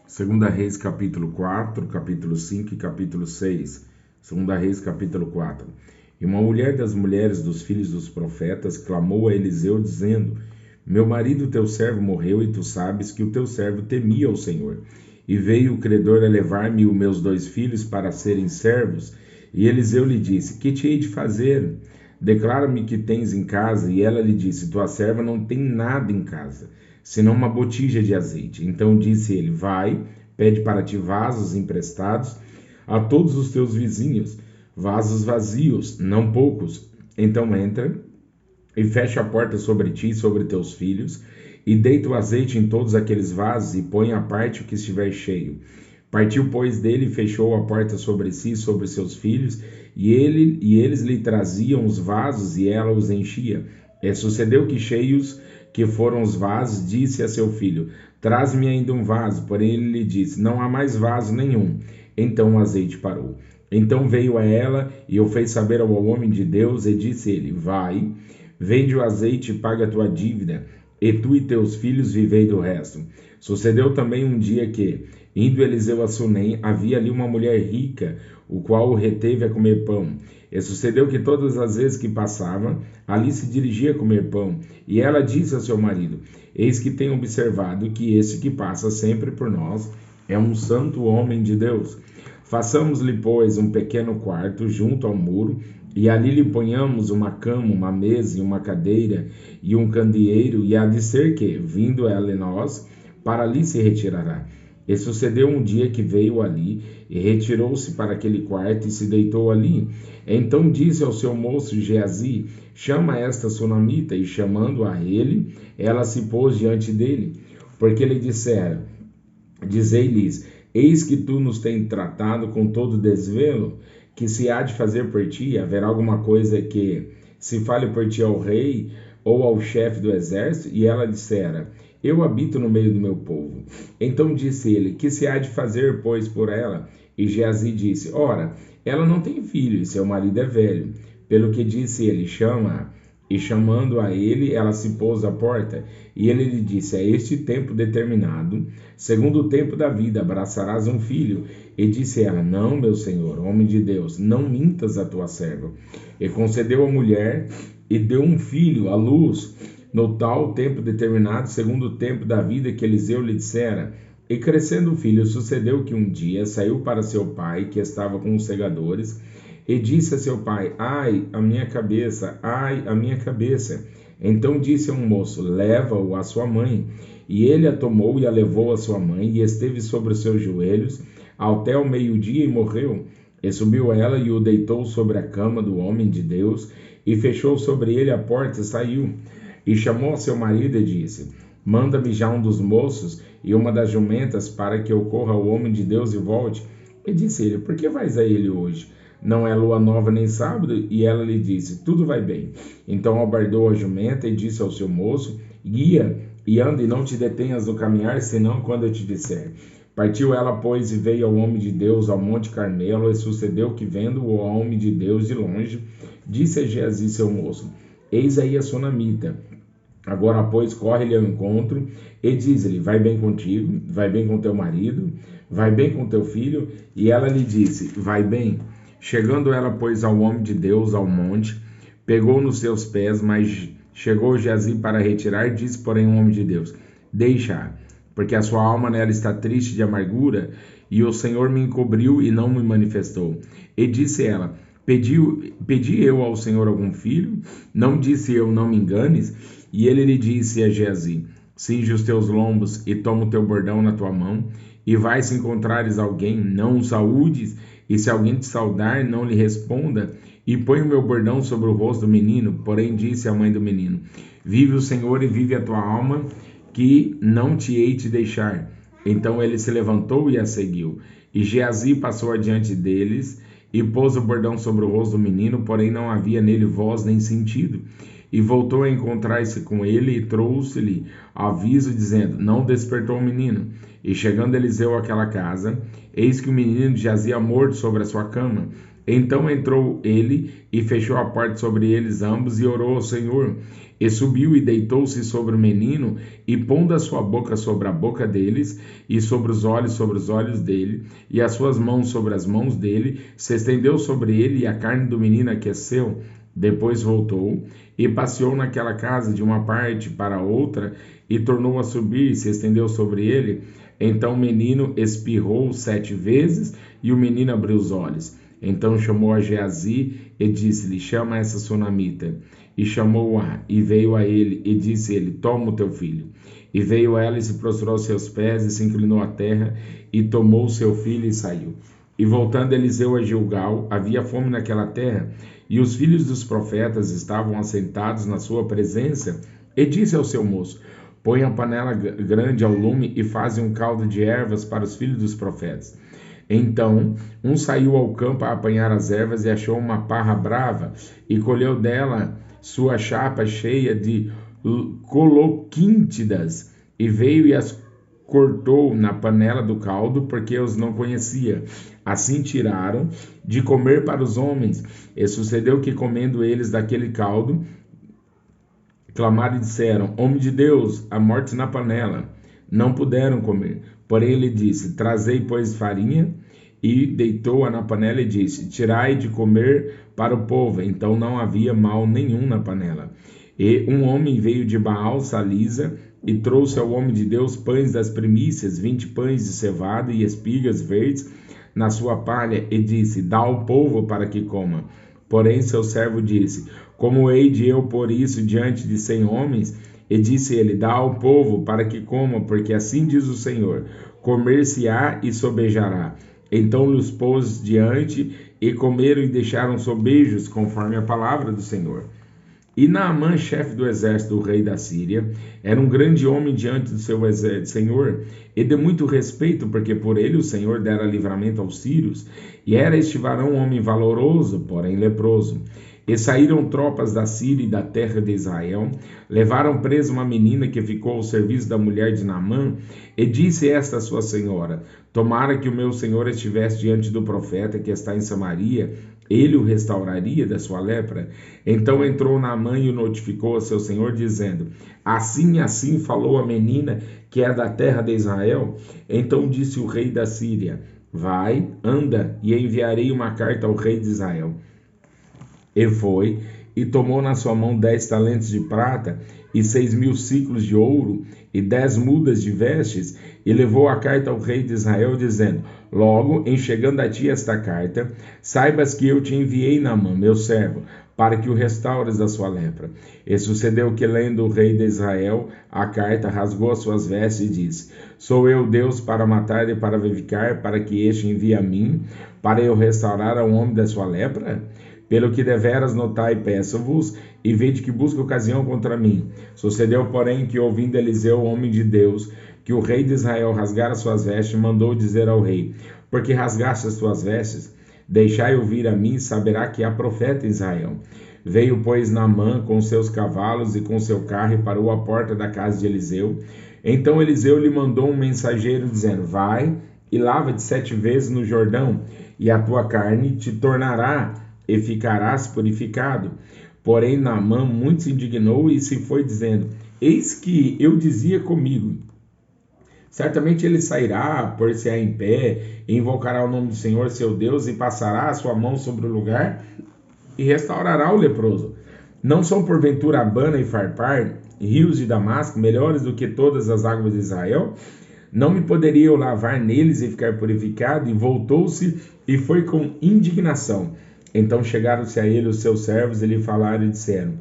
Segunda Reis, capítulo 4, capítulo 5 e capítulo 6. Segunda Reis, capítulo 4. E uma mulher das mulheres dos filhos dos profetas clamou a Eliseu, dizendo: Meu marido, teu servo, morreu, e tu sabes que o teu servo temia ao Senhor. E veio o credor a levar-me os meus 2 filhos para serem servos. E Eliseu lhe disse: Que te hei de fazer? Declara-me que tens em casa. E ela lhe disse: Tua serva não tem nada em casa, senão uma botija de azeite. Então disse ele: Vai, pede para ti vasos emprestados a todos os teus vizinhos, vasos vazios, não poucos. Então entra e fecha a porta sobre ti e sobre teus filhos, e deita o azeite em todos aqueles vasos, e põe à parte o que estiver cheio. Partiu, pois, dele e fechou a porta sobre si e sobre seus filhos, e eles lhe traziam os vasos, e ela os enchia. E sucedeu que, cheios que foram os vasos, disse a seu filho: Traz-me ainda um vaso. Porém ele lhe disse: Não há mais vaso nenhum. Então o azeite parou. Então veio a ela e o fez saber ao homem de Deus, e disse ele: Vai, vende o azeite e paga a tua dívida, e tu e teus filhos vivei do resto. Sucedeu também um dia que, indo Eliseu a Sunem, havia ali uma mulher rica, o qual o reteve a comer pão. E sucedeu que todas as vezes que passava, ali se dirigia a comer pão. E ela disse ao seu marido: Eis que tenho observado que esse que passa sempre por nós é um santo homem de Deus. Façamos-lhe, pois, um pequeno quarto junto ao muro, e ali lhe ponhamos uma cama, uma mesa e uma cadeira e um candeeiro, e há de ser que, vindo ela e nós, para ali se retirará. E sucedeu um dia que veio ali, e retirou-se para aquele quarto, e se deitou ali. Então disse ao seu moço Geazi: Chama esta sunamita. E chamando a ele, ela se pôs diante dele. Porque ele dissera: Dizei-lhes: Eis que tu nos tens tratado com todo desvelo, que se há de fazer por ti? Haverá alguma coisa que se fale por ti ao rei ou ao chefe do exército? E ela dissera: Eu habito no meio do meu povo. Então disse ele: Que se há de fazer, pois, por ela? E Geazi disse: Ora, ela não tem filho, e seu marido é velho. Pelo que disse ele: Chama-a. E chamando a ele, ela se pôs à porta. E ele lhe disse: A este tempo determinado, segundo o tempo da vida, abraçarás um filho. E disse ela: Não, meu senhor, homem de Deus, não mintas a tua serva. E concedeu a mulher, e deu um filho à luz, no tal tempo determinado, segundo o tempo da vida que Eliseu lhe dissera. E crescendo o filho, sucedeu que um dia saiu para seu pai, que estava com os segadores, e disse a seu pai: Ai, a minha cabeça, ai, a minha cabeça. Então disse a um moço: Leva-o à sua mãe. E ele a tomou e a levou à sua mãe, e esteve sobre os seus joelhos até o meio-dia, e morreu. E subiu ela e o deitou sobre a cama do homem de Deus, e fechou sobre ele a porta, e saiu. E chamou a seu marido e disse: Manda-me já um dos moços e uma das jumentas, para que eu corra ao homem de Deus e volte. E disse ele: Por que vais a ele hoje? Não é lua nova nem sábado? E ela lhe disse: Tudo vai bem. Então albardou a jumenta e disse ao seu moço: Guia e anda, e não te detenhas no caminhar, senão quando eu te disser. Partiu ela, pois, e veio ao homem de Deus ao monte Carmelo. E sucedeu que, vendo o homem de Deus de longe, disse a Geazi seu moço: Eis aí a sunamita. Agora, pois, corre-lhe ao encontro e diz-lhe: Vai bem contigo, vai bem com teu marido, vai bem com teu filho. E ela lhe disse: Vai bem. Chegando ela, pois, ao homem de Deus, ao monte, pegou nos seus pés, mas chegou Geazi para retirar, disse, porém, o homem de Deus: Deixa-a, porque a sua alma nela está triste de amargura, e o Senhor me encobriu e não me manifestou. E disse ela: Pedi eu ao Senhor algum filho? Não disse eu: Não me enganes? E ele lhe disse a Geazi: Cinge os teus lombos e toma o teu bordão na tua mão, e vai se encontrares alguém, não o saúdes, e se alguém te saudar, não lhe responda, e põe o meu bordão sobre o rosto do menino. Porém disse a mãe do menino: Vive o Senhor e vive a tua alma, que não te hei de deixar. Então ele se levantou e a seguiu. E Geazi passou adiante deles, e pôs o bordão sobre o rosto do menino, porém não havia nele voz nem sentido. E voltou a encontrar-se com ele, e trouxe-lhe aviso, dizendo: Não despertou o menino. E chegando Eliseu àquela casa, eis que o menino jazia morto sobre a sua cama. Então entrou ele e fechou a porta sobre eles ambos e orou ao Senhor. E subiu e deitou-se sobre o menino, e pondo a sua boca sobre a boca deles, e sobre os olhos dele, e as suas mãos sobre as mãos dele, se estendeu sobre ele, e a carne do menino aqueceu. Depois voltou, e passeou naquela casa de uma parte para outra, e tornou a subir, e se estendeu sobre ele. Então o menino espirrou 7 vezes, e o menino abriu os olhos. Então chamou a Geazi, e disse-lhe: chama essa sunamita. E chamou-a, e veio a ele, e disse ele: toma o teu filho. E veio a ela, e se prostrou aos seus pés, e se inclinou à terra, e tomou o seu filho, e saiu. E voltando Eliseu a Gilgal, havia fome naquela terra, e os filhos dos profetas estavam assentados na sua presença, e disse ao seu moço: põe a panela grande ao lume, e faze um caldo de ervas para os filhos dos profetas. Então um saiu ao campo a apanhar as ervas, e achou uma parra brava, e colheu dela sua chapa cheia de coloquíntidas, e veio e as cortou na panela do caldo, porque os não conhecia. Assim tiraram de comer para os homens. E sucedeu que, comendo eles daquele caldo, clamaram e disseram: homem de Deus, a morte na panela. Não puderam comer. Porém ele disse: trazei, pois, farinha. E deitou-a na panela e disse: tirai de comer para o povo. Então não havia mal nenhum na panela. E um homem veio de Baal Salisa e trouxe ao homem de Deus pães das primícias, 20 pães de cevada e espigas verdes na sua palha, e disse: dá ao povo para que coma. Porém seu servo disse: como hei de eu pôr isso diante de 100 homens? E disse ele: dá ao povo para que coma, porque assim diz o Senhor: comer-se-á e sobejará. Então lhes pôs diante, e comeram e deixaram sobejos, conforme a palavra do Senhor. E Naamã, chefe do exército do rei da Síria, era um grande homem diante do seu senhor, e de muito respeito, porque por ele o Senhor dera livramento aos sírios, e era este varão um homem valoroso, porém leproso. E saíram tropas da Síria e da terra de Israel, levaram presa uma menina que ficou ao serviço da mulher de Naamã, e disse esta a sua senhora: tomara que o meu senhor estivesse diante do profeta que está em Samaria, ele o restauraria da sua lepra. Então entrou Naamã e o notificou a seu senhor, dizendo: assim e assim falou a menina que é da terra de Israel. Então disse o rei da Síria: vai, anda, e enviarei uma carta ao rei de Israel. E foi, e tomou na sua mão 10 talentos de prata, e 6.000 siclos de ouro, e 10 mudas de vestes, e levou a carta ao rei de Israel, dizendo: logo, em chegando a ti esta carta, saibas que eu te enviei Naamã, meu servo, para que o restaures da sua lepra. E sucedeu que, lendo o rei de Israel a carta, rasgou as suas vestes e disse: sou eu Deus para matar e para vivificar, para que este envie a mim, para eu restaurar ao homem da sua lepra? Pelo que deveras notai, peço-vos, e vede que busca ocasião contra mim. Sucedeu, porém, que, ouvindo Eliseu, homem de Deus, que o rei de Israel rasgara suas vestes, mandou dizer ao rei: porque rasgaste as tuas vestes? Deixai ouvir a mim, saberá que há profeta em Israel. Veio, pois, Naamã com seus cavalos e com seu carro, e parou à porta da casa de Eliseu. Então Eliseu lhe mandou um mensageiro, dizendo: vai e lava-te 7 vezes no Jordão, e a tua carne te tornará, e ficarás purificado. Porém Naamã muito se indignou e se foi, dizendo: eis que eu dizia comigo: certamente ele sairá, pôr-se-á em pé, e invocará o nome do Senhor seu Deus, e passará a sua mão sobre o lugar, e restaurará o leproso. Não são porventura Abana e Farpar, rios de Damasco, melhores do que todas as águas de Israel? Não me poderia eu lavar neles e ficar purificado? E voltou-se e foi com indignação. Então chegaram-se a ele os seus servos, e lhe falaram e disseram: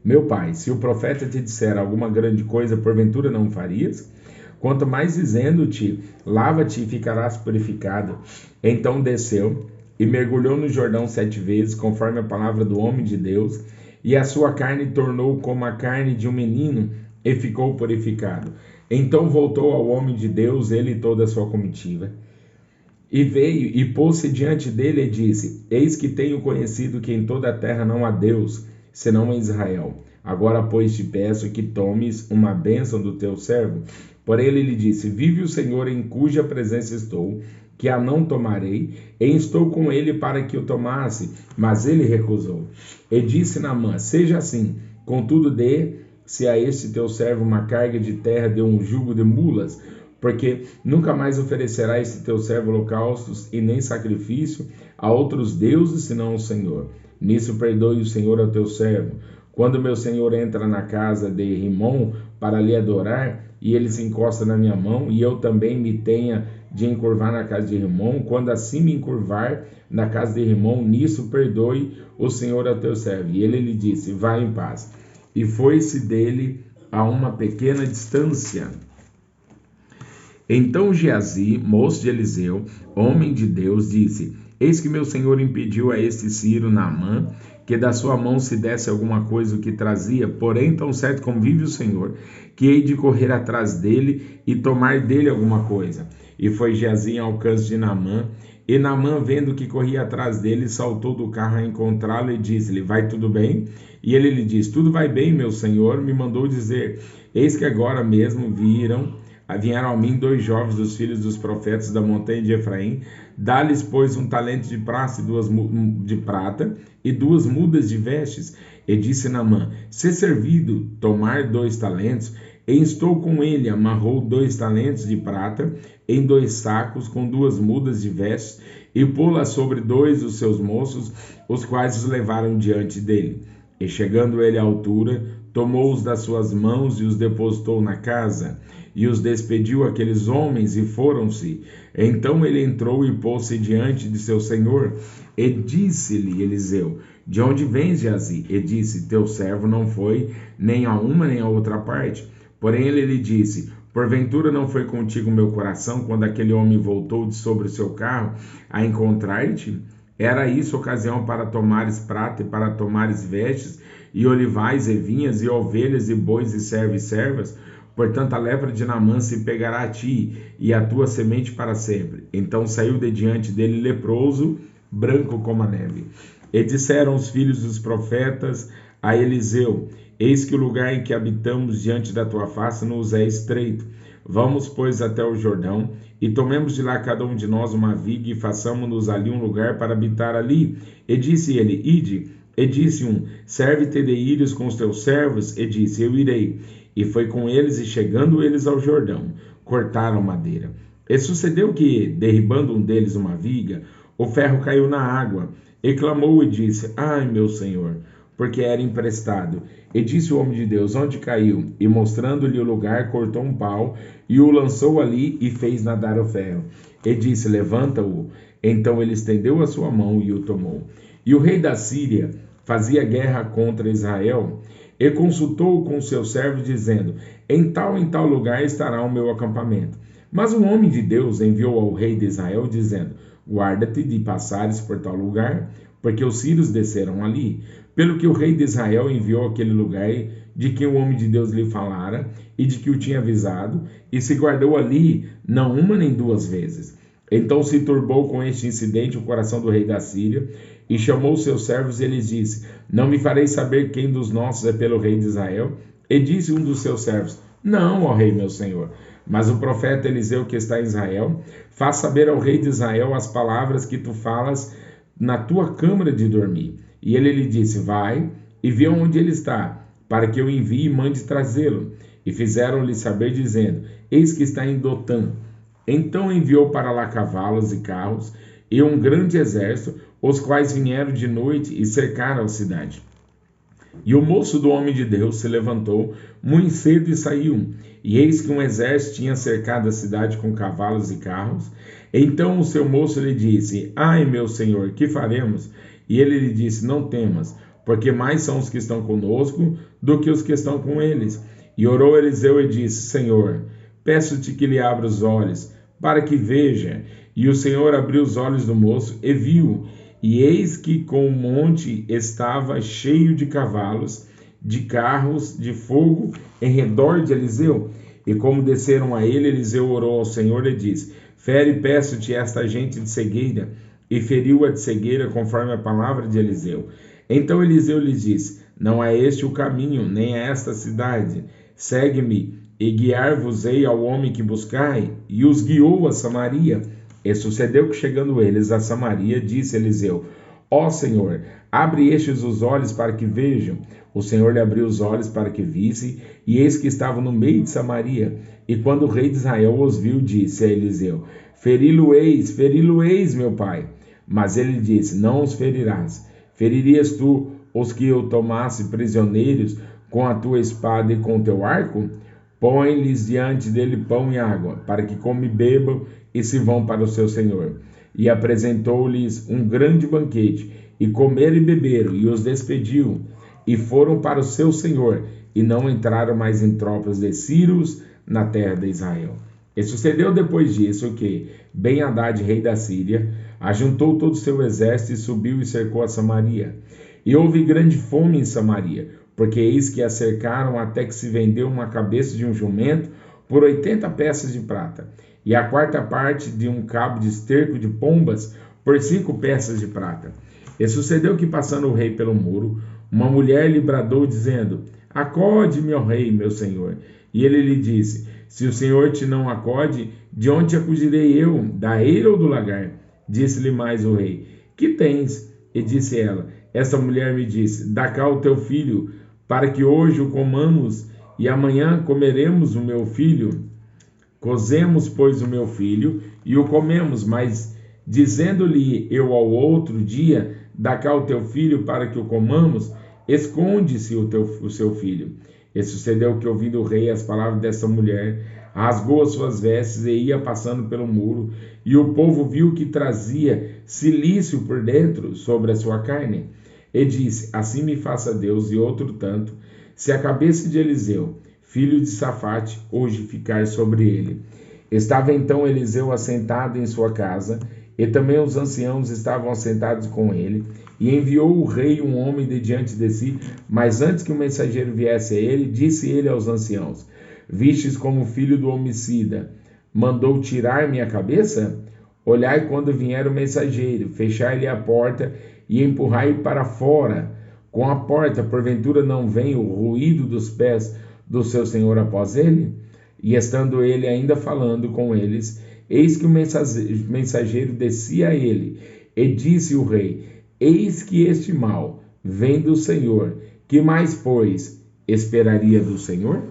meu pai, se o profeta te disser alguma grande coisa, porventura não farias? Quanto mais dizendo-te: lava-te e ficarás purificado. Então desceu e mergulhou no Jordão 7 vezes, conforme a palavra do homem de Deus, e a sua carne tornou como a carne de um menino, e ficou purificado. Então voltou ao homem de Deus, ele e toda a sua comitiva. E veio e pôs-se diante dele e disse: eis que tenho conhecido que em toda a terra não há Deus, senão em Israel. Agora, pois, te peço que tomes uma bênção do teu servo, Porém ele lhe disse: vive o Senhor em cuja presença estou, que a não tomarei, e estou com ele para que o tomasse. Mas ele recusou. E disse Naamã: seja assim, contudo dê-se a este teu servo uma carga de terra de um jugo de mulas, porque nunca mais oferecerá este teu servo holocaustos e nem sacrifício a outros deuses senão o Senhor. Nisso perdoe o Senhor ao teu servo. Quando meu senhor entra na casa de Rimom para lhe adorar, e ele se encosta na minha mão, e eu também me tenha de encurvar na casa de Rimom, quando assim me encurvar na casa de Rimom, nisso perdoe o Senhor ao teu servo. E ele lhe disse: vá em paz. E foi-se dele a uma pequena distância. Então Geazi, moço de Eliseu, homem de Deus, disse: eis que meu senhor impediu a este Sírio Naamã que da sua mão se desse alguma coisa o que trazia, porém tão certo como vive o Senhor, que hei de correr atrás dele e tomar dele alguma coisa. E foi Geazi em alcance de Naamã, e Naamã, vendo que corria atrás dele, saltou do carro a encontrá-lo e disse-lhe: vai tudo bem? E ele lhe disse: tudo vai bem, meu senhor me mandou dizer: eis que agora mesmo vieram a mim 2 jovens dos filhos dos profetas da montanha de Efraim, dá-lhes, pois, 1 talento de prata e 2 mudas de vestes. E disse Naamã: se servido tomar 2 talentos, e estou com ele, amarrou 2 talentos de prata em 2 sacos com 2 mudas de vestes, e pô-la sobre 2 dos seus moços, os quais os levaram diante dele. E chegando ele à altura, tomou-os das suas mãos e os depositou na casa, e os despediu aqueles homens e foram-se. Então ele entrou e pôs-se diante de seu senhor, e disse-lhe Eliseu: de onde vens, Geazi? E disse: teu servo não foi nem a uma nem a outra parte. Porém ele lhe disse: porventura não foi contigo meu coração quando aquele homem voltou de sobre o seu carro a encontrar-te? Era isso ocasião para tomares prata e para tomares vestes, e olivais e vinhas, e ovelhas, e bois, e servos e servas? Portanto, a lepra de Naamã se pegará a ti, e a tua semente para sempre. Então saiu de diante dele leproso, branco como a neve. E disseram os filhos dos profetas a Eliseu: eis que o lugar em que habitamos diante da tua face nos é estreito. Vamos, pois, até o Jordão, e tomemos de lá cada um de nós uma viga, e façamos-nos ali um lugar para habitar ali. E disse ele: ide. E disse um: serve-te de ires com os teus servos. E disse: eu irei. E foi com eles, e chegando eles ao Jordão, cortaram madeira. E sucedeu que, derribando um deles uma viga, o ferro caiu na água, e clamou e disse: ai, meu senhor, porque era emprestado. E disse o homem de Deus: onde caiu? E mostrando-lhe o lugar, cortou um pau, e o lançou ali, e fez nadar o ferro. E disse: levanta-o. Então ele estendeu a sua mão e o tomou. E o rei da Síria fazia guerra contra Israel, e consultou com seus servos, dizendo: em tal lugar estará o meu acampamento. Mas um homem de Deus enviou ao rei de Israel, dizendo: guarda-te de passares por tal lugar, porque os sírios desceram ali. Pelo que o rei de Israel enviou aquele lugar de que o homem de Deus lhe falara, e de que o tinha avisado, e se guardou ali não uma nem 2 vezes. Então se turbou com este incidente o coração do rei da Síria, e chamou seus servos e lhes disse: não me farei saber quem dos nossos é pelo rei de Israel? E disse um dos seus servos: não, ó rei meu senhor, mas o profeta Eliseu que está em Israel, faz saber ao rei de Israel as palavras que tu falas na tua câmara de dormir. E ele lhe disse: vai e vê onde ele está, para que eu envie e mande trazê-lo. E fizeram-lhe saber, dizendo: eis que está em Dotã. Então enviou para lá cavalos e carros e um grande exército, os quais vieram de noite e cercaram a cidade. E o moço do homem de Deus se levantou muito cedo e saiu. E eis que um exército tinha cercado a cidade com cavalos e carros. Então o seu moço lhe disse: ai, meu senhor, que faremos? E ele lhe disse: não temas, porque mais são os que estão conosco do que os que estão com eles. E orou Eliseu e disse: Senhor, peço-te que lhe abra os olhos, para que veja. E o Senhor abriu os olhos do moço e viu, e eis que com o monte estava cheio de cavalos, de carros, de fogo, em redor de Eliseu. E como desceram a ele, Eliseu orou ao Senhor e disse: fere, peço-te, esta gente de cegueira. E feriu-a de cegueira, conforme a palavra de Eliseu. Então Eliseu lhe disse: não é este o caminho, nem é esta cidade. Segue-me, e guiar-vos-ei ao homem que buscai? E os guiou a Samaria. E sucedeu que, chegando eles a Samaria, disse Eliseu: Ó Senhor, abre estes os olhos para que vejam. O Senhor lhe abriu os olhos para que visse, e eis que estavam no meio de Samaria. E quando o rei de Israel os viu, disse a Eliseu: feri-lo-eis, meu pai. Mas ele disse: Não os ferirás. Feririas tu os que eu tomasse prisioneiros com a tua espada e com o teu arco? Põe-lhes diante dele pão e água, para que comam e bebam e se vão para o seu senhor. E apresentou-lhes um grande banquete, e comeram e beberam, e os despediu, e foram para o seu senhor, e não entraram mais em tropas de sírios na terra de Israel. E sucedeu depois disso que Ben-Hadad, rei da Síria, ajuntou todo o seu exército e subiu e cercou a Samaria. E houve grande fome em Samaria, porque eis que a cercaram até que se vendeu uma cabeça de um jumento por 80 peças de prata, e a quarta parte de um cabo de esterco de pombas por 5 peças de prata. E sucedeu que, passando o rei pelo muro, uma mulher lhe bradou, dizendo: Acode-me, ó rei, meu senhor. E ele lhe disse: Se o senhor te não acode, de onde acudirei eu? Da eira ou do lagar? Disse-lhe mais o rei: Que tens? E disse ela: Essa mulher me disse: Dá cá o teu filho, para que hoje o comamos, e amanhã comeremos o meu filho. Cozemos, pois, o meu filho, e o comemos, mas dizendo-lhe eu ao outro dia: Dá cá o teu filho, para que o comamos, esconde-se o seu filho. E sucedeu que, ouvindo o rei as palavras dessa mulher, rasgou as suas vestes e ia passando pelo muro, e o povo viu que trazia cilício por dentro sobre a sua carne. E disse: Assim me faça Deus, e outro tanto, se a cabeça de Eliseu, filho de Safate, hoje ficar sobre ele. Estava então Eliseu assentado em sua casa, e também os anciãos estavam assentados com ele, e enviou o rei um homem de diante de si, mas antes que o mensageiro viesse a ele, disse ele aos anciãos: Vistes como o filho do homicida mandou tirar minha cabeça? Olhai quando vier o mensageiro, fechai-lhe a porta e empurrai para fora. Com a porta, porventura não vem o ruído dos pés do seu senhor após ele? E estando ele ainda falando com eles, eis que o mensageiro descia a ele, e disse o rei: Eis que este mal vem do Senhor. Que mais, pois, esperaria do Senhor?